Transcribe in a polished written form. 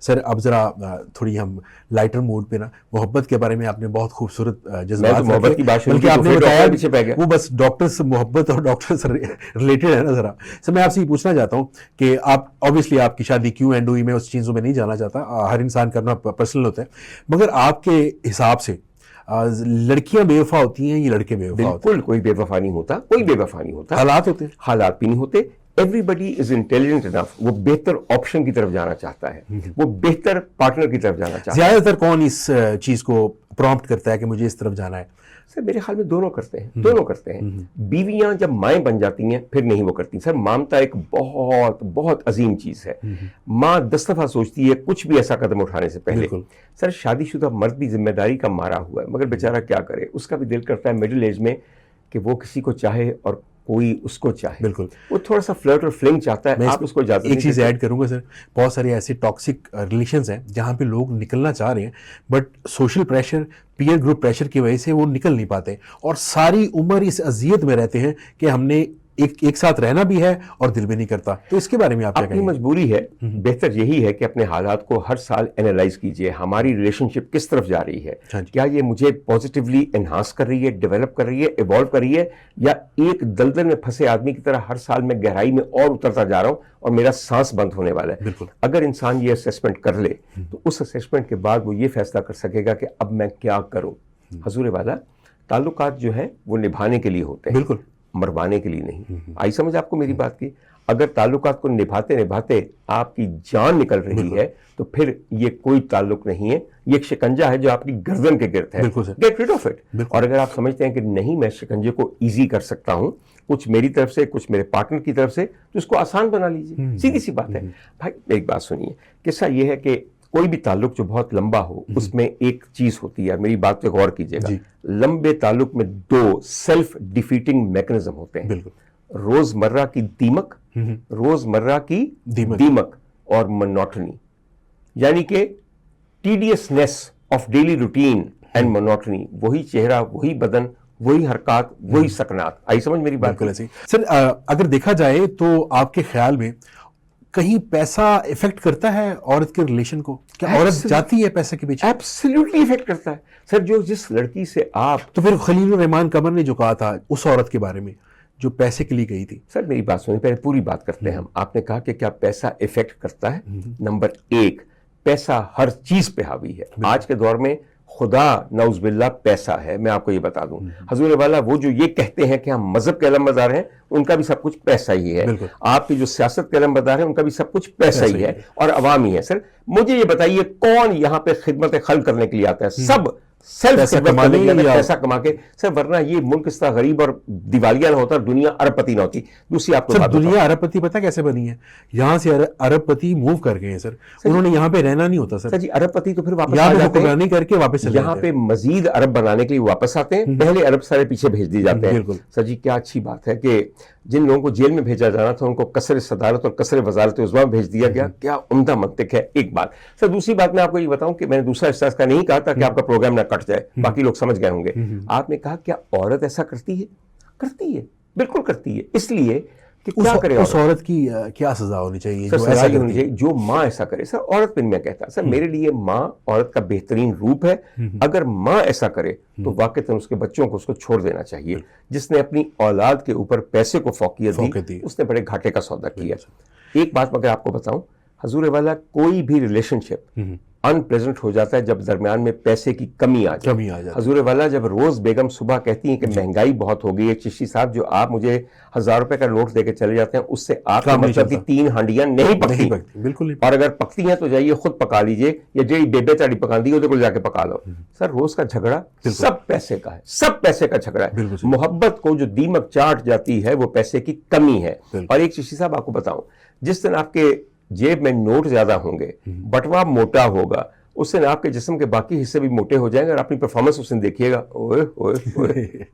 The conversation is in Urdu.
سر اب ذرا تھوڑی ہم لائٹر موڈ پہ نا، محبت کے بارے میں آپ نے بہت خوبصورت جذبات، محبت کی بات بلکہ آپ نے بتایا پیچھے پہ گیا وہ بس ڈاکٹر سے محبت اور ڈاکٹر سے ریلیٹڈ ہے نا ذرا. سر میں آپ سے یہ پوچھنا چاہتا ہوں کہ آپ آبویسلی آپ کی شادی کیوں اینڈ ہوئی، میں اس چیزوں میں نہیں جانا چاہتا، ہر انسان کرنا پرسنل ہوتا ہے، مگر آپ کے حساب سے لڑکیاں بے وفا ہوتی ہیں یا لڑکے بے وفا ہوتے ہیں؟ بالکل کوئی بے وفا نہیں ہوتا، کوئی بے وفا نہیں ہوتا، حالات ہوتے ہیں. حالات بھی نہیں ہوتے. Every body is intelligent enough, وہ بہتر آپشن کی طرف جانا چاہتا ہے، وہ بہتر پارٹنر کی طرف جانا چاہتا ہے. زیادہ تر کون اس چیز کو پرومپٹ کرتا ہے کہ مجھے اس طرف جانا ہے؟ سر میرے خیال میں دونوں کرتے ہیں، دونوں کرتے ہیں. بیویاں جب مائیں بن جاتی ہیں پھر نہیں وہ کرتی. سر مامتا ایک بہت بہت عظیم چیز ہے. ماں 10 دفعہ سوچتی ہے کچھ بھی ایسا قدم اٹھانے سے پہلے. سر شادی شدہ مرد بھی ذمہ داری کا مارا ہوا ہے، مگر بیچارہ کیا کرے، اس کا بھی دل کرتا ہے مڈل ایج میں کہ وہ کسی کو چاہے اور کوئی اس کو چاہے. بالکل وہ تھوڑا سا فلرٹ اور فلنگ چاہتا ہے، آپ اس کو اجازت ایک چیز ایڈ کروں گا سر، بہت سارے ایسے ٹاکسک ریلیشنز ہیں جہاں پہ لوگ نکلنا چاہ رہے ہیں but social pressure, peer group pressure کی وجہ سے وہ نکل نہیں پاتے اور ساری عمر اس اذیت میں رہتے ہیں کہ ہم نے ایک ساتھ رہنا بھی ہے اور دل بھی نہیں کرتا. تو اس کے بارے میں آپ کیا کہیں گے؟ اپنی مجبوری ہے، بہتر یہی ہے کہ اپنے حالات کو ہر سال اینالائز کیجئے. ہماری ریلیشن شپ کس طرف جا رہی ہے؟ کیا یہ مجھے پازیٹیولی انہانس کر رہی ہے، ڈیولپ کر رہی ہے، ایوالو کر رہی ہے، یا ایک دلدل میں پھنسے آدمی کی طرح ہر سال میں گہرائی میں اور اترتا جا رہا ہوں اور میرا سانس بند ہونے والا ہے؟ اگر انسان یہ اسیسمنٹ کر لے تو اس اسیسمنٹ کے بعد وہ یہ فیصلہ کر سکے گا کہ اب میں کیا کروں. حضور والا تعلقات جو ہیں وہ نبھانے کے لیے ہوتے ہیں، بالکل مروانے کے لیے نہیں. آئی سمجھ آپ کو میری بات کی؟ اگر تعلقات کو نبھاتے نبھاتے آپ کی جان نکل رہی ہے تو پھر یہ کوئی تعلق نہیں ہے، یہ ایک شکنجہ ہے جو آپ کی گردن کے گرد ہے. Get rid of it. اور اگر آپ سمجھتے ہیں کہ نہیں میں شکنجے کو ایزی کر سکتا ہوں، کچھ میری طرف سے کچھ میرے پارٹنر کی طرف سے، تو اس کو آسان بنا لیجیے. سیدھی سی بات ہے. بھائی ایک بات سنیے، قصہ یہ ہے کہ کوئی بھی تعلق جو بہت لمبا ہو اس میں ایک چیز ہوتی ہے، میری بات پہ غور کیجیے گا. لمبے تعلق میں 2 سیلف ڈیفیٹنگ میکنزم ہوتے ہیں. روز مرہ کی دیمک، روز مرہ کی دیمک اور منوٹنی، یعنی کہ ٹیڈیسنیس آف ڈیلی روٹین اینڈ منوٹنی. وہی چہرہ، وہی بدن، وہی حرکات، وہی سکنات. آئی سمجھ میری بات؟ بالکل ایسی. سر اگر دیکھا جائے تو آپ کے خیال میں کہیں پیسہ افیکٹ کرتا ہے عورت کے ریلیشن کو؟ کیا عورت جاتی ہے پیسے کے پیچھے؟ ایبسلیوٹلی افیکٹ کرتا ہے. سر جو جس لڑکی سے آپ، تو پھر خلیل الرحمان قمر نے جو کہا تھا اس عورت کے بارے میں جو پیسے کے لیے گئی تھی. سر میری بات سنیں، پہلے پوری بات کرتے ہیں ہم. آپ نے کہا کہ کیا پیسہ افیکٹ کرتا ہے؟ نمبر 1، پیسہ ہر چیز پہ حاوی ہے. آج کے دور میں خدا نعوذ باللہ پیسہ ہے. میں آپ کو یہ بتا دوں حضور والا، وہ جو یہ کہتے ہیں کہ ہم مذہب کے علم بردار ہیں، ان کا بھی سب کچھ پیسہ ہی ہے. آپ کی جو سیاست کے علم بردار ہیں ان کا بھی سب کچھ پیسہ ہی ہے اور عوام ہی ہے. سر مجھے یہ بتائیے کون یہاں پہ خدمت خلق کرنے کے لیے آتا ہے؟ سب سیلف خدمت کرنے کے لیے، پیسہ کما کے. سر ورنہ یہ ملک اس طرح غریب اور دیوالیہ نہ ہوتا، دنیا ارب پتی نہ ہوتی. دوسری آپ کو دنیا ارب پتی پتہ کیسے بنی ہے؟ یہاں سے ارب پتی موو کر گئے ہیں سر، انہوں نے یہاں پہ رہنا نہیں ہوتا. سر جی ارب پتی تو پھر واپس آ جاتے ہیں، کر کے واپس یہاں پہ مزید ارب بنانے کے لیے واپس آتے ہیں. پہلے ارب سارے پیچھے بھیج دیے جاتے ہیں. سر جی کیا اچھی بات ہے کہ جن لوگوں کو جیل میں بھیجا جانا تھا ان کو قصر صدارت اور قصر وزارت عظمیٰ میں بھیج دیا گیا. کیا عمدہ منطق ہے. ایک بات. سر دوسری بات میں آپ کو یہ بتاؤں کہ میں نے دوسرا حصہ اس کا نہیں کہا تھا کہ آپ کا پروگرام نہ کٹ جائے، باقی لوگ سمجھ گئے ہوں گے. آپ نے کہا کیا عورت ایسا کرتی ہے؟ کرتی ہے، بالکل کرتی ہے. اس لیے کہ کیا کرے اس عورت کی کیا سزا ہونی چاہیے؟ سر سزا یہ ہونی چاہیے جو ماں ایسا کرے. سر عورت پہ میں کہتا سر میرے لیے ماں عورت کا بہترین روپ ہے. اگر ماں ایسا کرے تو واقعتاً اس کے بچوں کو اس کو چھوڑ دینا چاہیے. جس نے اپنی اولاد کے اوپر پیسے کو فوقیت دی اس نے بڑے گھاٹے کا سودا کیا. ایک بات مگر آپ کو بتاؤں حضور والا، کوئی بھی ریلیشن شپ ان پلیزنٹ ہو جاتا ہے جب درمیان میں پیسے کی کمی آ جائے. حضور والا جب روز بیگم صبح کہتی ہیں کہ مہنگائی بہت ہو گئی ہے، چشتی صاحب جو آپ مجھے 1000 روپے کا نوٹ دے کے چلے جاتے ہیں اس سے آپ کا مطلب کہ 3 ہانڈیاں نہیں پکتی. بالکل. اور اگر پکتی ہیں تو جائیے خود پکا لیجئے، یا جو بیبے تاڑی پکان دی وہ جا کے پکا لو. سر روز کا جھگڑا سب پیسے کا ہے، سب پیسے کا جھگڑا ہے. محبت کو جو دیمک چاٹ جاتی ہے وہ پیسے کی کمی ہے. اور ایک چشتی صاحب آپ کو بتاؤں، جس دن آپ کے جیب میں نوٹ زیادہ ہوں گے، بٹوا موٹا ہوگا، اس سے آپ کے جسم کے باقی حصے بھی موٹے ہو جائیں گے اور اپنی پرفارمنس اس دن دیکھیے گا. اوئے اوئے اوئے